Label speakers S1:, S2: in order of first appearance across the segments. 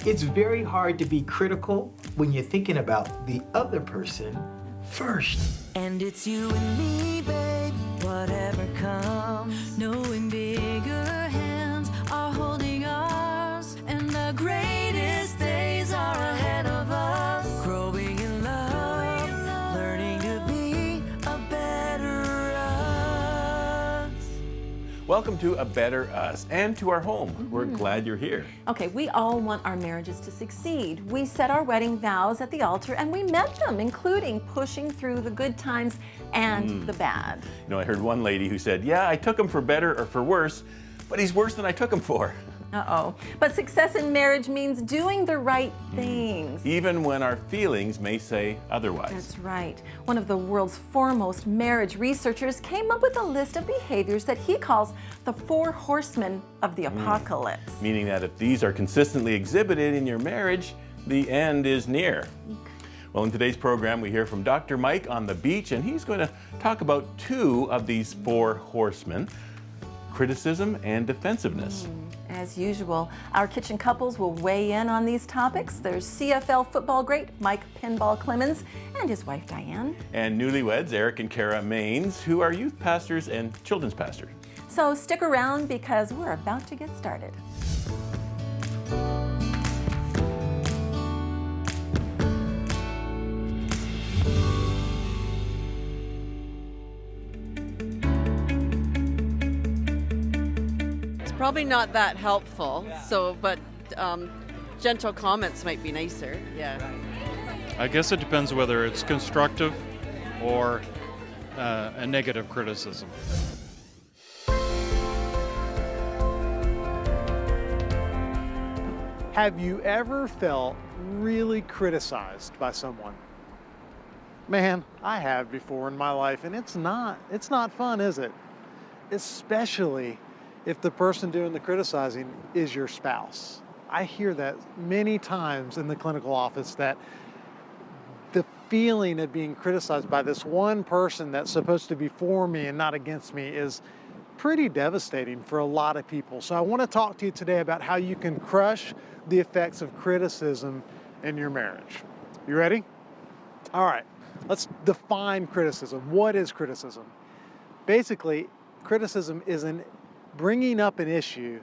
S1: It's very hard to be critical when you're thinking about the other person first.
S2: And it's you and me, babe, whatever comes. Knowing bigger hands are holding ours, and the greatest days are ahead of us. Growing in love, learning to be a better us.
S3: Welcome to A Better Us and to our home. We're glad you're here.
S4: Okay, we all want our marriages to succeed. We set our wedding vows at the altar and we met them, including pushing through the good times and the bad.
S3: You know, I heard one lady who said, yeah, I took him for better or for worse, but he's worse than I took him for.
S4: Uh-oh. But success in marriage means doing the right things.
S3: Even when our feelings may say otherwise.
S4: That's right. One of the world's foremost marriage researchers came up with a list of behaviors that he calls the 4 horsemen of the apocalypse.
S3: Meaning that if these are consistently exhibited in your marriage, the end is near. Well, in today's program, we hear from Dr. Mike on the beach, and he's going to talk about 2 of these 4 horsemen, criticism and defensiveness.
S4: As usual, our kitchen couples will weigh in on these topics. There's CFL football great Mike Pinball Clemens and his wife Diane.
S3: And newlyweds, Eric and Kara Maines, who are youth pastors and children's pastors.
S4: So stick around because we're about to get started.
S5: Probably not that helpful, but gentle comments might be nicer, yeah.
S6: I guess it depends whether it's constructive or a negative criticism.
S7: Have you ever felt really criticized by someone? Man, I have before in my life, and it's not fun, is it? Especially if the person doing the criticizing is your spouse. I hear that many times in the clinical office, that the feeling of being criticized by this one person that's supposed to be for me and not against me is pretty devastating for a lot of people. So I want to talk to you today about how you can crush the effects of criticism in your marriage. You ready? All right, let's define criticism. What is criticism? Basically, criticism is bringing up an issue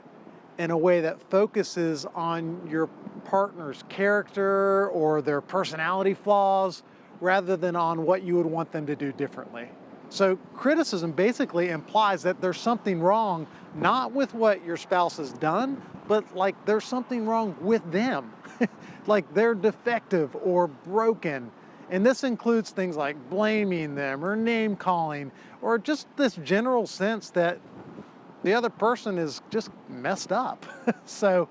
S7: in a way that focuses on your partner's character or their personality flaws rather than on what you would want them to do differently. So criticism basically implies that there's something wrong, not with what your spouse has done, but like there's something wrong with them. Like they're defective or broken. And this includes things like blaming them or name calling, or just this general sense that the other person is just messed up. So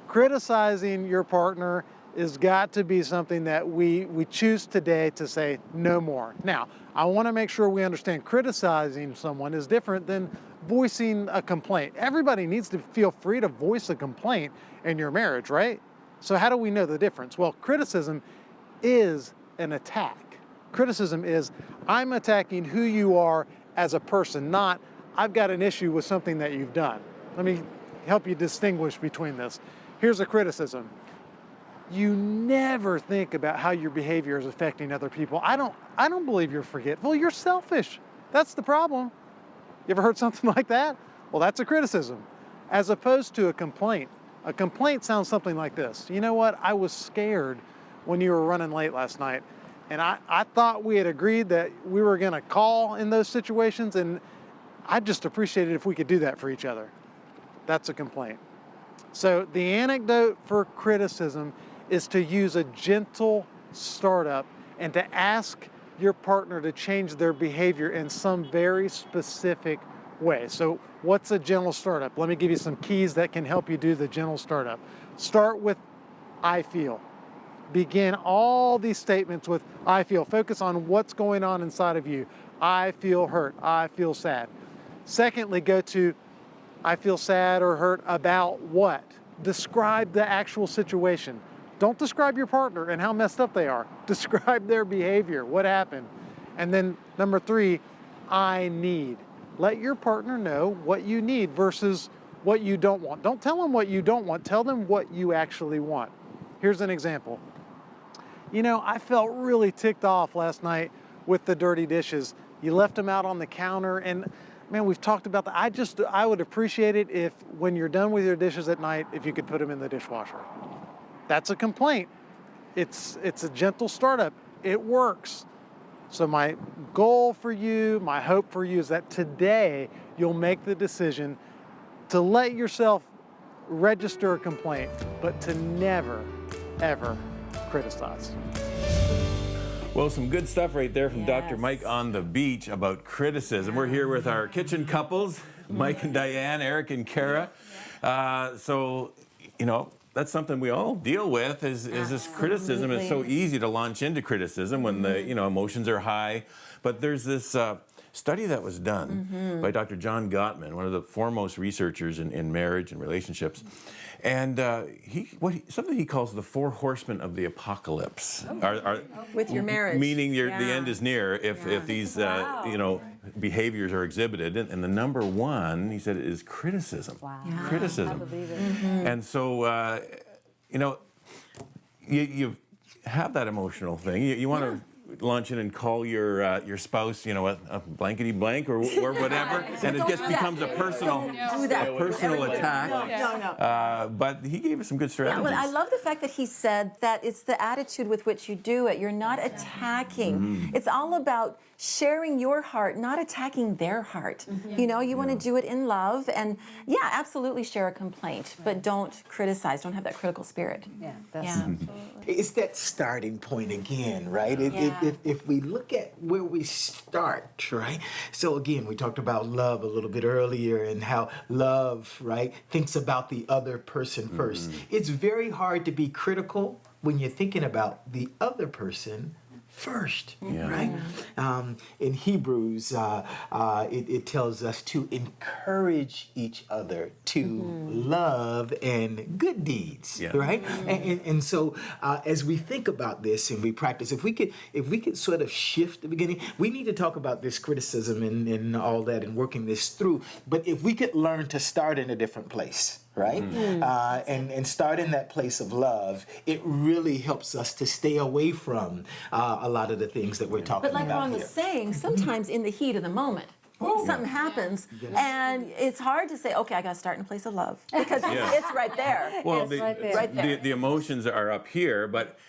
S7: criticizing your partner has got to be something that we choose today to say no more. Now, I want to make sure we understand criticizing someone is different than voicing a complaint. Everybody needs to feel free to voice a complaint in your marriage, right? So how do we know the difference? Well, criticism is an attack. Criticism is, I'm attacking who you are as a person, not I've got an issue with something that you've done. Let me help you distinguish between this. Here's a criticism. You never think about how your behavior is affecting other people. I don't believe you're forgetful. You're selfish. That's the problem. You ever heard something like that? Well, that's a criticism. As opposed to a complaint. A complaint sounds something like this. You know what? I was scared when you were running late last night, and I thought we had agreed that we were gonna call in those situations, and I'd just appreciate it if we could do that for each other. That's a complaint. So the antidote for criticism is to use a gentle startup and to ask your partner to change their behavior in some very specific way. So what's a gentle startup? Let me give you some keys that can help you do the gentle startup. Start with I feel. Begin all these statements with I feel. Focus on what's going on inside of you. I feel hurt. I feel sad. Secondly, go to I feel sad or hurt about what? Describe the actual situation. Don't describe your partner and how messed up they are. Describe their behavior, what happened. And then number 3, I need. Let your partner know what you need versus what you don't want. Don't tell them what you don't want. Tell them what you actually want. Here's an example. You know, I felt really ticked off last night with the dirty dishes. You left them out on the counter, and man, we've talked about that. I would appreciate it if when you're done with your dishes at night, if you could put them in the dishwasher. That's a complaint. It's a gentle startup. It works. So my goal for you, my hope for you is that today you'll make the decision to let yourself register a complaint, but to never, ever criticize.
S3: Well, some good stuff right there from Dr.
S8: Yes.
S3: Mike on the beach about criticism. We're here with our kitchen couples, Mike and Diane, Eric and Kara. So, you know, that's something we all deal with is this criticism. It's so easy to launch into criticism when the emotions are high. But there's this study that was done by Dr. John Gottman, one of the foremost researchers in marriage and relationships. And something he calls the 4 horsemen of the apocalypse. Are
S4: With your marriage.
S3: Meaning the end is near if these behaviors are exhibited. And the number 1, he said, is criticism.
S8: Wow.
S3: Criticism.
S8: I believe it.
S3: And so, you have that emotional thing. You want to launch in and call your spouse, a blankety blank or whatever, and it just becomes a personal attack.
S4: No.
S3: But he gave us some good strategies.
S4: Well, I love the fact that he said that it's the attitude with which you do it. You're not attacking. It's all about sharing your heart, not attacking their heart. You want to do it in love, and absolutely share a complaint, but don't criticize. Don't have that critical spirit.
S8: Yeah, that's
S1: It's that starting point again, right? If we look at where we start, right? So again, we talked about love a little bit earlier and how love, right, thinks about the other person first. It's very hard to be critical when you're thinking about the other person first, right? In Hebrews, it tells us to encourage each other to love and good deeds, right? And so as we think about this and we practice, if we could sort of shift the beginning, we need to talk about this criticism and all that and working this through. But if we could learn to start in a different place, right? And start in that place of love, it really helps us to stay away from a lot of the things that we're talking
S4: But like
S1: about
S4: Ron was saying, sometimes in the heat of the moment, something happens, and it's hard to say, okay, I got to start in a place of love, because it's right there.
S3: Well,
S4: It's right there.
S3: the emotions are up here, but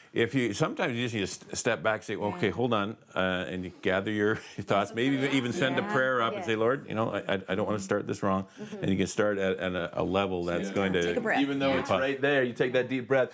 S3: sometimes you just need to step back, say, well, okay, hold on, and you gather your thoughts. Maybe even send a prayer up and say, Lord, I don't want to start this wrong, and you can start at a level that's going to
S4: Take a breath.
S9: Even though it's right there, you take that deep breath,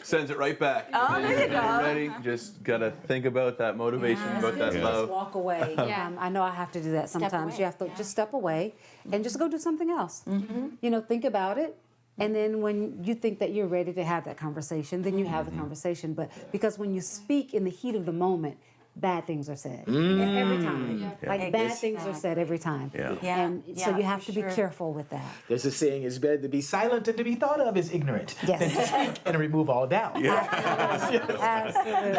S9: sends it right back.
S4: Oh, there you go.
S9: Ready? Just gotta think about that motivation, about that
S8: Just
S9: love.
S8: walk away. I know I have to do that sometimes.
S4: away.
S8: You have to just step away and just go do something else. Think about it. And then when you think that you're ready to have that conversation, then you have the conversation. But because when you speak in the heat of the moment, bad things are said every time. Like bad things are said every time. And so you have to be careful with that.
S1: There's a saying, it's better to be silent than to be thought of as ignorant
S8: Yes.
S1: than to speak and remove all doubt.
S8: Absolutely.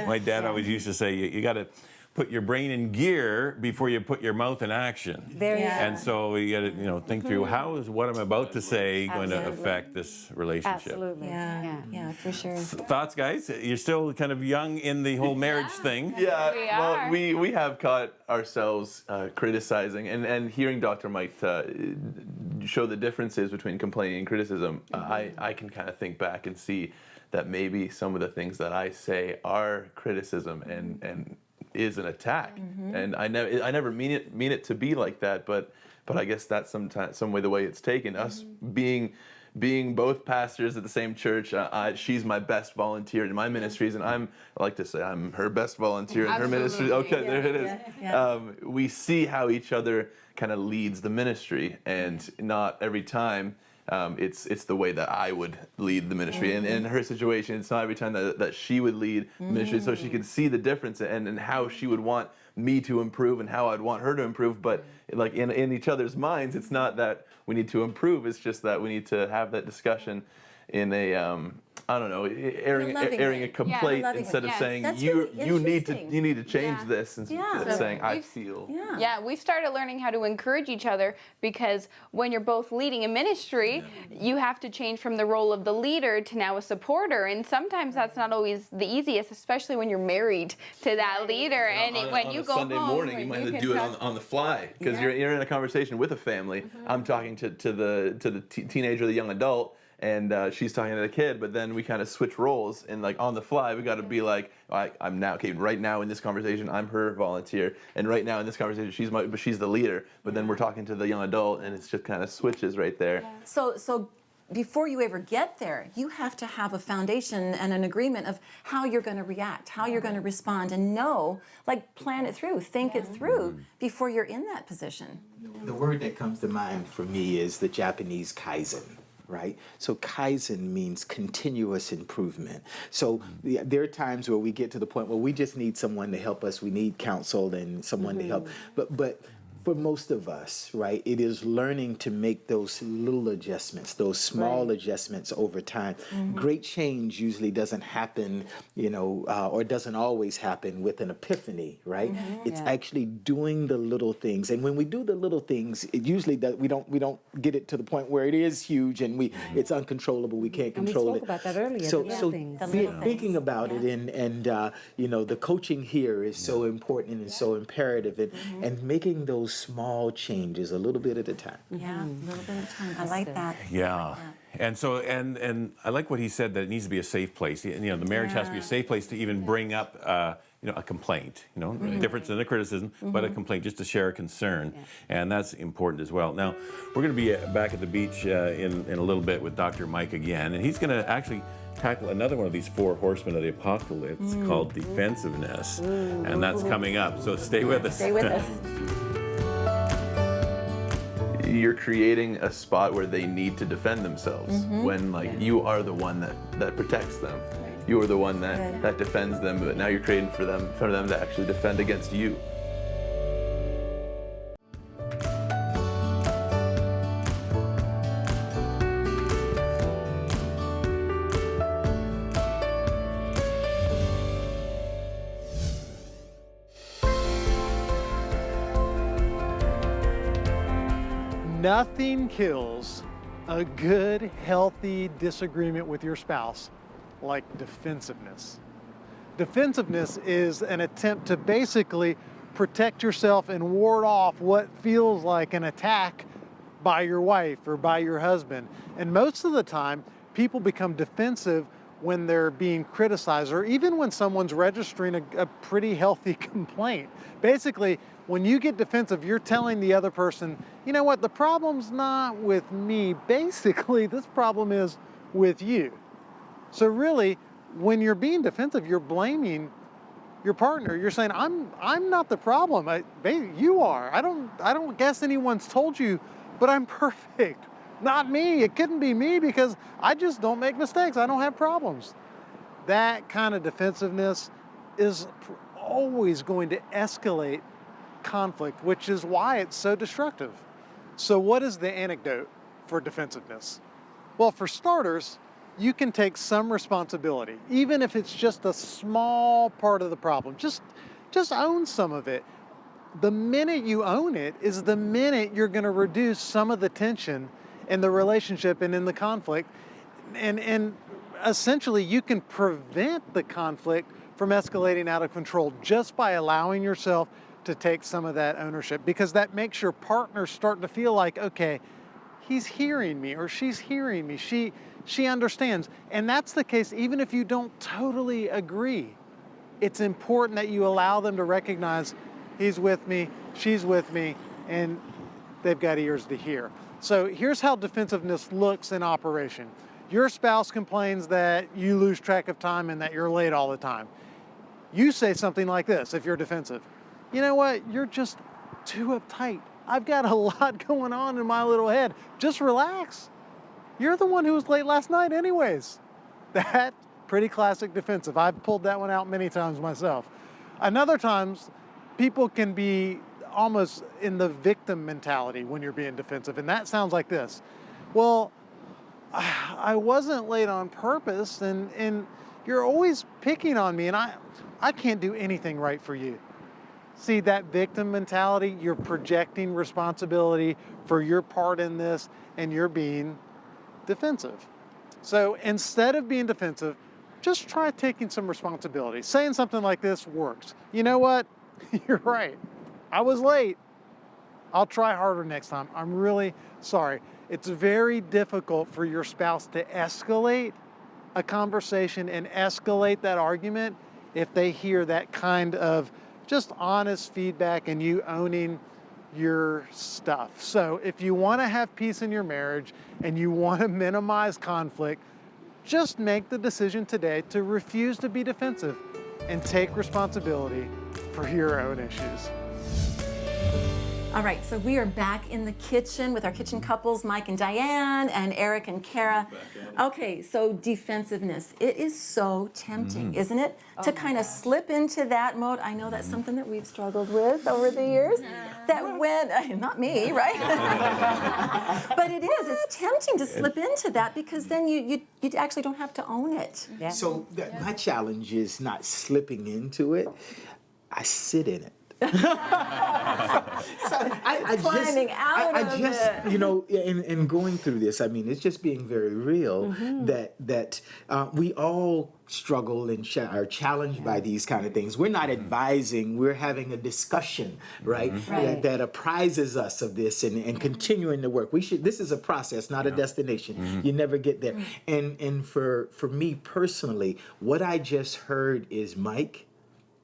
S3: My dad always used to say, you got to put your brain in gear before you put your mouth in action.
S8: There you go.
S3: And so you got to think through, how is what I'm about to say going to affect this relationship?
S8: Absolutely.
S4: Yeah, for sure.
S3: Thoughts, guys? You're still kind of young in the whole marriage thing.
S9: Well, we have caught ourselves criticizing, and hearing Dr. Mike show the differences between complaining and criticism, I can kind of think back and see that maybe some of the things that I say are criticism and is an attack, and I never mean it to be like that, but I guess that's some way the way it's taken. Us being both pastors at the same church, she's my best volunteer in my ministries, and I like to say I'm her best volunteer in her ministry. Okay, there it is. We see how each other kind of leads the ministry, and not every time. It's the way that I would lead the ministry. And in her situation, it's not every time that she would lead the ministry, so she could see the difference and how she would want me to improve and how I'd want her to improve. But like in each other's minds, it's not that we need to improve, it's just that we need to have that discussion in I don't know, airing
S4: loving
S9: a
S4: way.
S9: complaint
S4: loving
S9: instead
S4: way.
S9: of saying
S4: That's
S9: you
S4: really
S9: need to change
S10: Yeah.
S9: this, and saying I feel.
S10: Yeah, we've started learning how to encourage each other, because when you're both leading a ministry, you have to change from the role of the leader to now a supporter, and sometimes that's not always the easiest, especially when you're married to that leader. And when you
S9: on a
S10: go
S9: Sunday
S10: home,
S9: morning, you might have to do it on the fly, because you're in a conversation with a family. I'm talking to the teenager, the young adult, and she's talking to the kid, but then we kind of switch roles, and like on the fly we got to be like, I'm now, okay, right now in this conversation I'm her volunteer, and right now in this conversation she's the leader, but then we're talking to the young adult, and it's just kind of switches right there.
S4: So before you ever get there, you have to have a foundation and an agreement of how you're going to react, how you're going to respond, and know, like, plan it through, think it through before you're in that position.
S1: The word that comes to mind for me is the Japanese kaizen. Right? So Kaizen means continuous improvement. So there are times where we get to the point where we just need someone to help us. We need counsel and someone to help. But for most of us, right, it is learning to make those little adjustments, those small adjustments over time. Great change usually doesn't happen, or doesn't always happen with an epiphany, right? It's actually doing the little things. And when we do the little things, it usually we don't get it to the point where it is huge and it's uncontrollable. We can't control
S8: and we spoke about that earlier.
S1: So,
S8: the little things.
S1: thinking about it, and the coaching here is so important and so imperative, and making those small changes a little bit at a time.
S4: Yeah, a little bit of time. I like that.
S3: Yeah. And so, and I like what he said, that it needs to be a safe place. The marriage has to be a safe place to even bring up, a complaint. Different than a criticism, but a complaint, just to share a concern, and that's important as well. Now, we're going to be back at the beach in a little bit with Dr. Mike again, and he's going to actually tackle another one of these 4 horsemen of the apocalypse called defensiveness, and that's coming up. So stay with us.
S4: Stay with us.
S9: You're creating a spot where they need to defend themselves, when you are the one that protects them. You are the one that defends them, but now you're creating for them to actually defend against you.
S7: Nothing kills a good, healthy disagreement with your spouse like defensiveness. Defensiveness is an attempt to basically protect yourself and ward off what feels like an attack by your wife or by your husband. And most of the time, people become defensive when they're being criticized, or even when someone's registering a pretty healthy complaint. Basically, when you get defensive, you're telling the other person, you know what, the problem's not with me. Basically, this problem is with you. So really, when you're being defensive, you're blaming your partner. You're saying, I'm not the problem. You are. I don't guess anyone's told you, but I'm perfect. Not me. It couldn't be me because I just don't make mistakes. I don't have problems. That kind of defensiveness is always going to escalate conflict, which is why it's so destructive. So what is the antidote for defensiveness? Well, for starters, you can take some responsibility, even if it's just a small part of the problem. Just own some of it. The minute you own it is the minute you're going to reduce some of the tension in the relationship and in the conflict. And essentially, you can prevent the conflict from escalating out of control just by allowing yourself to take some of that ownership, because that makes your partner start to feel like, okay, he's hearing me or she's hearing me. She understands. And that's the case even if you don't totally agree. It's important that you allow them to recognize he's with me, she's with me, and they've got ears to hear. So here's how defensiveness looks in operation. Your spouse complains that you lose track of time and that you're late all the time. You say something like this if you're defensive. You know what? You're just too uptight. I've got a lot going on in my little head. Just relax. You're the one who was late last night anyways. That's pretty classic defensive. I've pulled that one out many times myself. Another times, people can be almost in the victim mentality when you're being defensive, and that sounds like this. Well, I wasn't late on purpose, and you're always picking on me, and I can't do anything right for you. See, that victim mentality, you're projecting responsibility for your part in this, and you're being defensive. So instead of being defensive, just try taking some responsibility. Saying something like this works. You know what? You're right. I was late. I'll try harder next time. I'm really sorry. It's very difficult for your spouse to escalate a conversation and escalate that argument if they hear that kind of just honest feedback and you owning your stuff. So if you want to have peace in your marriage and you want to minimize conflict, just make the decision today to refuse to be defensive and take responsibility for your own issues.
S4: All right, so we are back in the kitchen with our kitchen couples, Mike and Diane, and Eric and Kara. Okay, so defensiveness. It is so tempting, isn't it? To kind of slip into that mode. I know that's something that we've struggled with over the years. That when, not me, right? But it is, it's tempting to slip into that because then you actually don't have to own it.
S8: Yeah.
S1: So my challenge is not slipping into it. I sit in it. I just, you know, in going through this, I mean, it's just being very real that we all struggle and are challenged by these kind of things. We're not advising, we're having a discussion, right? That apprises us of this and continuing the work. This is a process, not a destination. You never get there. And for me personally, what I just heard is, Mike,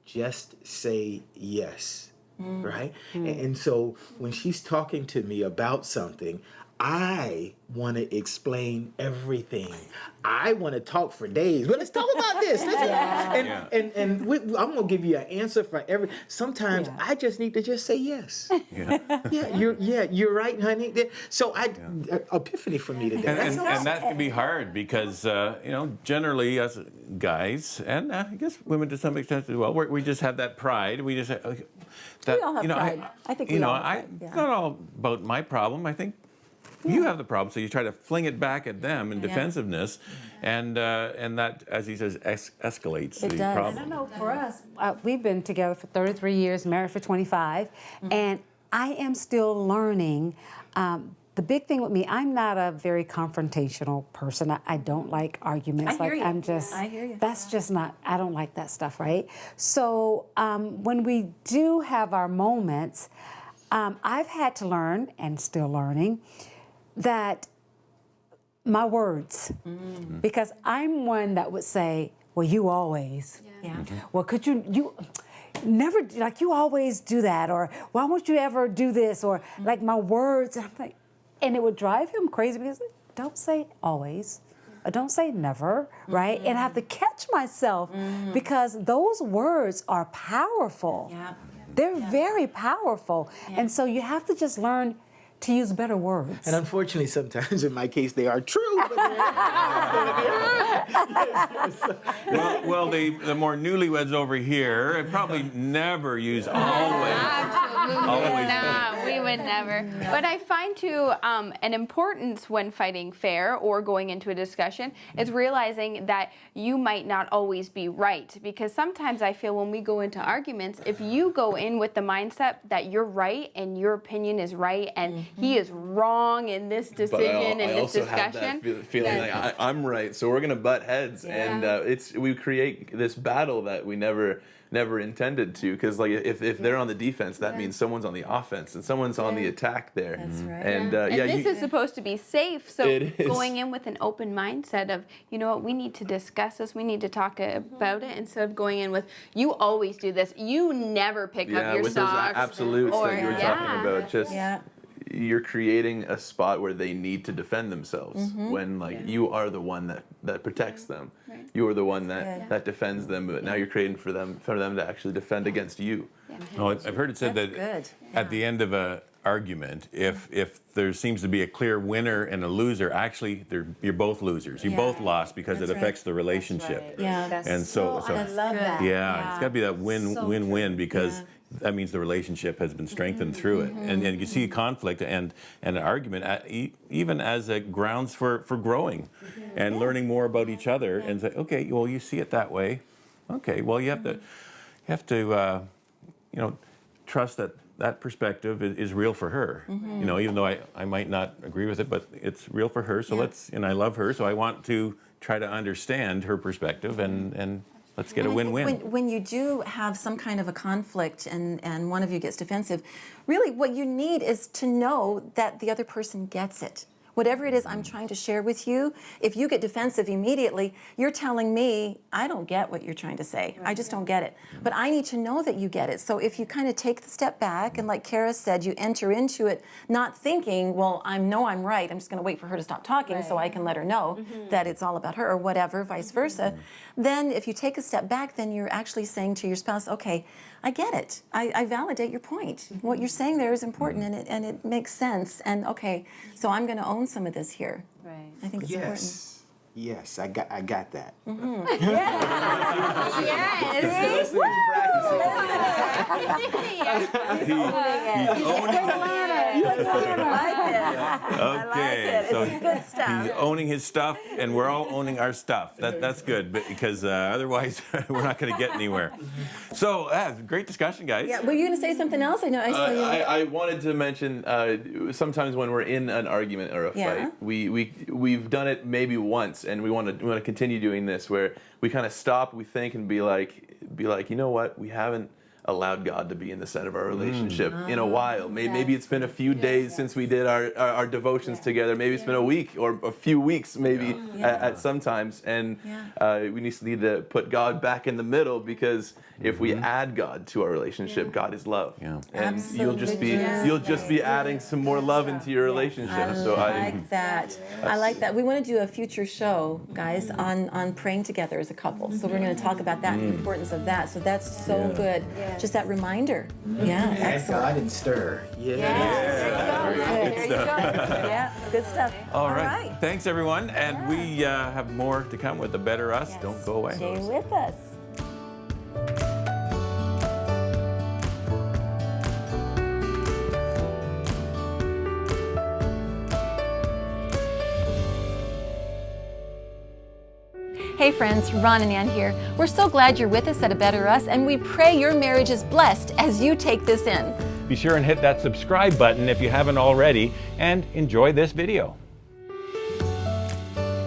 S1: just say yes, right? And so when she's talking to me about something, I want to explain everything. I want to talk for days. Well, let's talk about this. I'm going to give you an answer for every. Sometimes I just need to just say yes. You're right, honey. So epiphany for me today.
S3: And that can be hard because you know, generally as guys and I guess women to some extent as well, we just have that pride. We just that
S4: we all have pride. I think we all have pride.
S3: It's not all about my problem. I think you have the problem, so you try to fling it back at them in defensiveness, and that, as he says, escalates the problem.
S8: I don't know, for us, we've been together for 33 years, married for 25, and I am still learning. The big thing with me, I'm not a very confrontational person. I don't like arguments.
S4: I hear you.
S8: That's just not, I don't like that stuff, right? So when we do have our moments, I've had to learn, and still learning, that my words, because I'm one that would say, well, you always. Well, could you never, like, you always do that, or why won't you ever do this, or like my words, and I'm like, and it would drive him crazy because don't say always, or don't say never, right? And I have to catch myself because those words are powerful. They're very powerful, and so you have to just learn to use better words.
S1: And unfortunately, sometimes in my case, they are true. But
S3: well, the more newlyweds over here probably never use always.
S10: Absolutely not. We would never. But I find too an importance when fighting fair or going into a discussion is realizing that you might not always be right, because sometimes I feel when we go into arguments, if you go in with the mindset that you're right and your opinion is right and he is wrong in this decision and this discussion,
S9: have that feeling like I'm right, so we're gonna butt heads, and we create this battle that we never intended to, because like if they're on the defense, that means someone's on the offense and someone's on the attack there.
S4: That's right.
S9: And
S10: this is supposed to be safe, so going in with an open mindset of, you know what, we need to discuss this, we need to talk about it, instead of going in with, you always do this, you never pick up your
S9: with
S10: socks.
S9: those absolutes that you were talking about, just you're creating a spot where they need to defend themselves when you are the one that protects them. You are the one that defends them, but now you're creating for them to actually defend against you.
S3: Oh, I've heard it said that at the end of a argument, if there seems to be a clear winner and a loser, actually you're both losers. You both lost because it affects the relationship.
S4: Yeah.
S3: And so
S8: I love that.
S3: it's got to be that win-win, because that means the relationship has been strengthened through it. And you see conflict and an argument even as a grounds for growing and learning more about each other and say, okay, well, you see it that way. Okay, well, you have to trust that perspective is real for her. Even though I might not agree with it, but it's real for her. So and I love her, so I want to try to understand her perspective and let's get a win-win.
S4: When you do have some kind of a conflict and one of you gets defensive, really what you need is to know that the other person gets it. Whatever it is I'm trying to share with you, if you get defensive immediately, you're telling me, I don't get what you're trying to say. I just don't get it. But I need to know that you get it. So if you kind of take the step back and like Kara said, you enter into it not thinking, well, I'm right. I'm just going to wait for her to stop talking so I can let her know that it's all about her or whatever, vice versa. Then if you take a step back, then you're actually saying to your spouse, okay, I get it. I validate your point. What you're saying there is important and it makes sense. And okay, so I'm going to own some of this here. Right. I think it's important.
S1: Yes, I got that.
S3: Okay, so
S4: good stuff.
S3: he's owning his stuff, and we're all owning our stuff. That's good, because otherwise we're not going to get anywhere. So, great discussion, guys.
S4: Yeah, were you going to say something else? I know. I saw you.
S9: I wanted to mention sometimes when we're in an argument or a fight, we've done it maybe once, and we want to continue doing this, where we kind of stop, we think, and be like, you know what, we haven't allowed God to be in the center of our relationship in a while. Maybe it's been a few days since we did our devotions together. Maybe it's been a week or a few weeks, maybe at some times. And we need to put God back in the middle, because if we add God to our relationship, God is love. Yeah. And you'll just be adding some more love into your relationship.
S4: I like that. We want to do a future show, guys, on praying together as a couple. So we're going to talk about that, the importance of that. So that's so good. Just that reminder. Yeah, excellent.
S1: God and stir.
S4: There you go. Yeah, good stuff.
S3: All right. Thanks, everyone. And we have more to come with The Better Us.
S4: Yes.
S3: Don't go away.
S4: Stay with us. Hey friends, Ron and Ann here. We're so glad you're with us at A Better Us, and we pray your marriage is blessed as you take this in.
S3: Be sure and hit that subscribe button if you haven't already, and enjoy this video.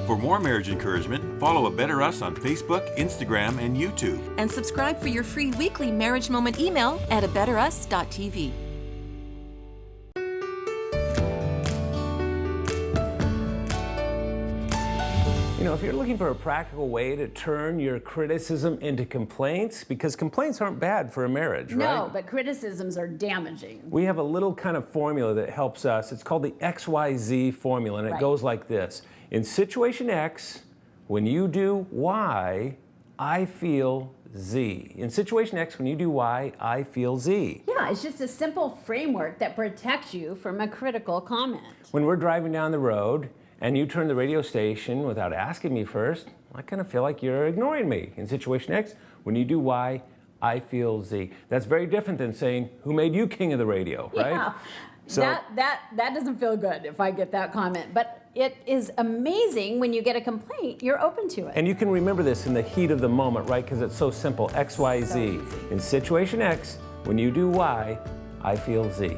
S3: For more marriage encouragement, follow A Better Us on Facebook, Instagram, and YouTube.
S4: And subscribe for your free weekly Marriage Moment email at abetterus.tv.
S11: If you're looking for a practical way to turn your criticism into complaints, because complaints aren't bad for a marriage, right?
S12: No, but criticisms are damaging.
S11: We have a little kind of formula that helps us. It's called the XYZ formula, and it goes like this. In situation X, when you do Y, I feel Z. In situation X, when you do Y, I feel Z.
S12: Yeah, it's just a simple framework that protects you from a critical comment.
S11: When we're driving down the road, and you turn the radio station without asking me first, I kind of feel like you're ignoring me. In situation X, when you do Y, I feel Z. That's very different than saying, who made you king of the radio, right?
S12: Yeah, so that doesn't feel good if I get that comment. But it is amazing when you get a complaint, you're open to it.
S11: And you can remember this in the heat of the moment, right? Because it's so simple, X, Y, Z. In situation X, when you do Y, I feel Z.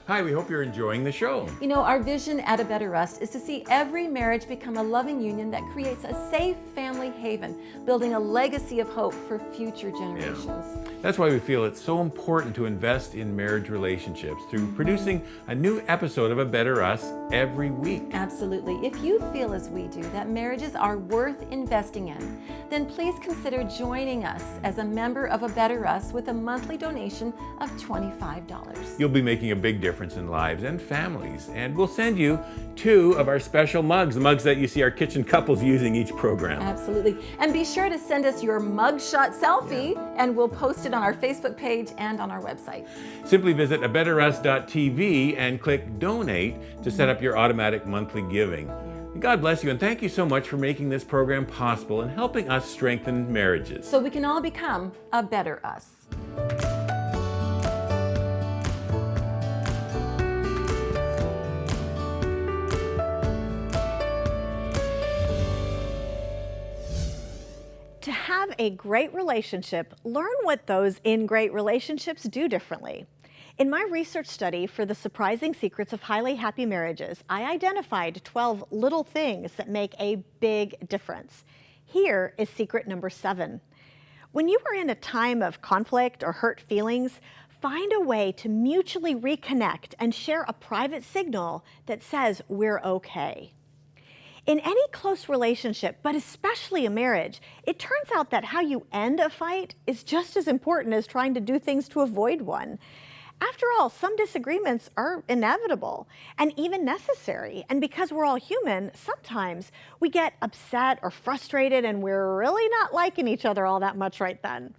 S3: Hi, we hope you're enjoying the show.
S4: Our vision at A Better Us is to see every marriage become a loving union that creates a safe family haven, building a legacy of hope for future generations.
S3: That's why we feel it's so important to invest in marriage relationships through producing a new episode of A Better Us every week.
S4: Absolutely. If you feel as we do that marriages are worth investing in, then please consider joining us as a member of A Better Us with a monthly donation of $25.
S3: You'll be making a big difference in lives and families, and we'll send you 2 of our special mugs, the mugs that you see our kitchen couples using each program.
S4: Absolutely. And be sure to send us your mugshot selfie, and we'll post it on our Facebook page and on our website.
S3: Simply visit abetterus.tv and click donate to set up your automatic monthly giving. God bless you, and thank you so much for making this program possible and helping us strengthen marriages.
S4: So we can all become a better us.
S13: To have a great relationship, learn what those in great relationships do differently. In my research study for the surprising secrets of highly happy marriages, I identified 12 little things that make a big difference. Here is secret number 7. When you are in a time of conflict or hurt feelings, find a way to mutually reconnect and share a private signal that says we're okay. In any close relationship, but especially a marriage, it turns out that how you end a fight is just as important as trying to do things to avoid one. After all, some disagreements are inevitable and even necessary. And because we're all human, sometimes we get upset or frustrated and we're really not liking each other all that much right then.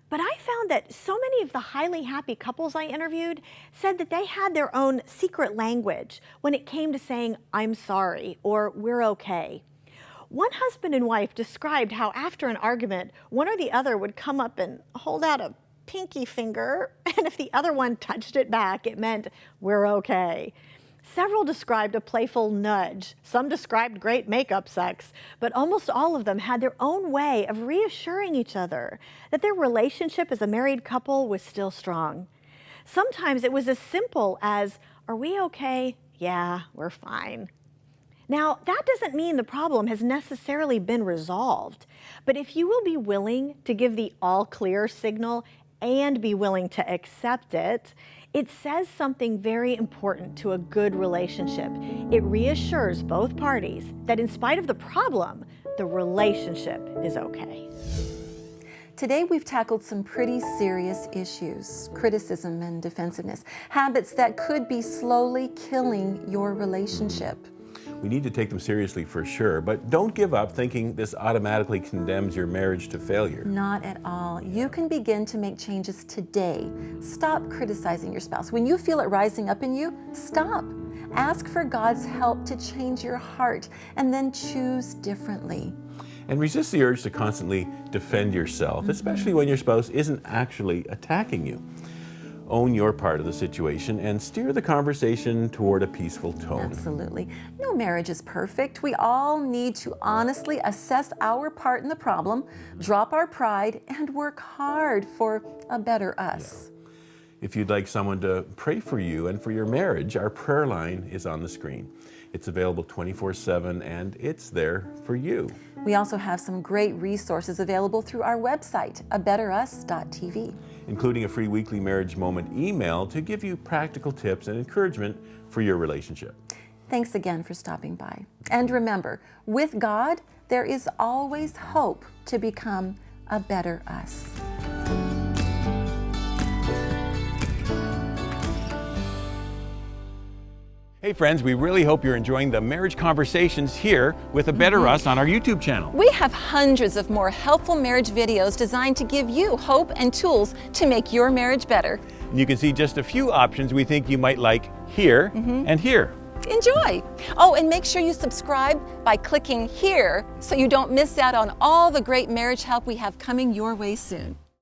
S13: But I found that so many of the highly happy couples I interviewed said that they had their own secret language when it came to saying, "I'm sorry," or "we're okay." One husband and wife described how after an argument, one or the other would come up and hold out a pinky finger, and if the other one touched it back, it meant we're okay. Several described a playful nudge. Some described great makeup sex, but almost all of them had their own way of reassuring each other that their relationship as a married couple was still strong. Sometimes it was as simple as, "Are we okay? Yeah, we're fine." Now, that doesn't mean the problem has necessarily been resolved, but if you will be willing to give the all clear signal and be willing to accept it, it says something very important to a good relationship. It reassures both parties that in spite of the problem, the relationship is okay.
S4: Today we've tackled some pretty serious issues: criticism and defensiveness, habits that could be slowly killing your relationship.
S3: We need to take them seriously for sure, but don't give up thinking this automatically condemns your marriage to failure.
S4: Not at all. You can begin to make changes today. Stop criticizing your spouse. When you feel it rising up in you, stop. Ask for God's help to change your heart and then choose differently.
S3: And resist the urge to constantly defend yourself, especially when your spouse isn't actually attacking you. Own your part of the situation and steer the conversation toward a peaceful tone.
S4: Absolutely. No marriage is perfect. We all need to honestly assess our part in the problem, drop our pride, and work hard for a better us.
S3: Yeah. If you'd like someone to pray for you and for your marriage, our prayer line is on the screen. It's available 24/7 and it's there for you.
S4: We also have some great resources available through our website, abetterus.tv.
S3: Including a free weekly marriage moment email to give you practical tips and encouragement for your relationship.
S4: Thanks again for stopping by. And remember, with God, there is always hope to become a better us.
S3: Hey friends, we really hope you're enjoying the marriage conversations here with A Better Us on our YouTube channel.
S4: We have hundreds of more helpful marriage videos designed to give you hope and tools to make your marriage better.
S3: You can see just a few options we think you might like here and here.
S4: Enjoy! Oh, and make sure you subscribe by clicking here so you don't miss out on all the great marriage help we have coming your way soon.